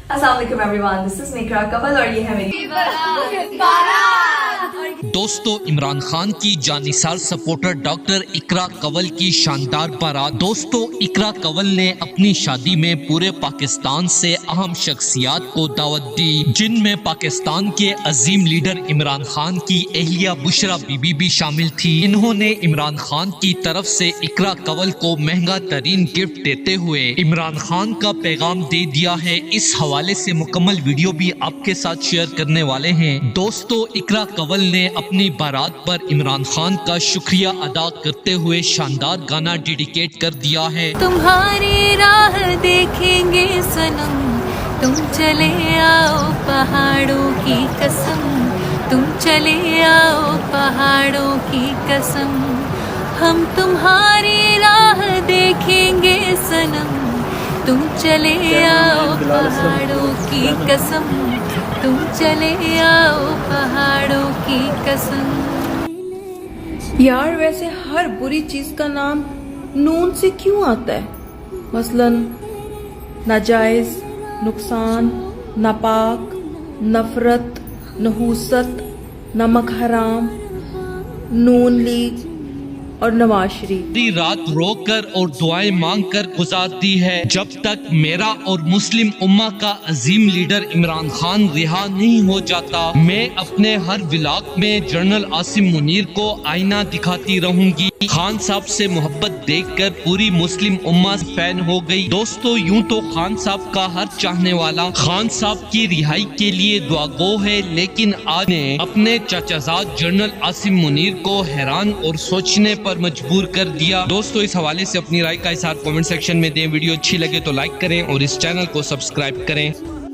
अस्सलाम वालेकुम everyone, this is निकरा कवल और ये है मेरी दोस्तों, इमरान खान की जानिसार सपोर्टर डॉक्टर इकरा कंवल की शानदार बारात। दोस्तों, इकरा कंवल ने अपनी शादी में पूरे पाकिस्तान से अहम शख्सियात को दावत दी, जिनमें पाकिस्तान के अजीम लीडर इमरान खान की अहलिया बुशरा बीबी भी शामिल थी। इन्होंने इमरान खान की तरफ से इकरा कंवल को महंगा तरीन गिफ्ट देते हुए इमरान खान का पैगाम दे दिया है। इस हवाले से मुकम्मल वीडियो भी आपके साथ शेयर करने वाले हैं। दोस्तों, इकरा कंवल ने अपनी बारात पर इमरान खान का शुक्रिया अदा करते हुए शानदार गाना डेडिकेट कर दिया है। तुम्हारी राह देखेंगे सनम, तुम चले आओ पहाड़ों की कसम, तुम चले आओ पहाड़ों की कसम, हम तुम्हारी राह देखेंगे सनम, तुम चले आओ पहाड़ों की कसम, तुम चले आओ पहाड़ों की कसम। यार वैसे हर बुरी चीज का नाम नून से क्यों आता है? मसलन नाजायज, नुकसान, नापाक, नफरत, नहूसत, नमक हराम, नून लीग और नवाज शरीफ। पूरी रात रोकर और दुआएं मांग कर गुजारती है जब तक मेरा और मुस्लिम उम्मा का अजीम लीडर इमरान खान रिहा नहीं हो जाता। मैं अपने हर व्लॉग में जनरल आसिम मुनीर को आईना दिखाती रहूंगी। खान साहब से मोहब्बत देखकर पूरी मुस्लिम उम्मा फैन हो गई। दोस्तों, यूं तो खान साहब का हर चाहने वाला खान साहब की रिहाई के लिए दुआगो है, लेकिन आज ने अपने चाचाजाद जनरल आसिम मुनीर को हैरान और सोचने पर मजबूर कर दिया। दोस्तों, इस हवाले से अपनी राय का इज़हार कमेंट सेक्शन में दें। वीडियो अच्छी लगे तो लाइक करें और इस चैनल को सब्सक्राइब करें।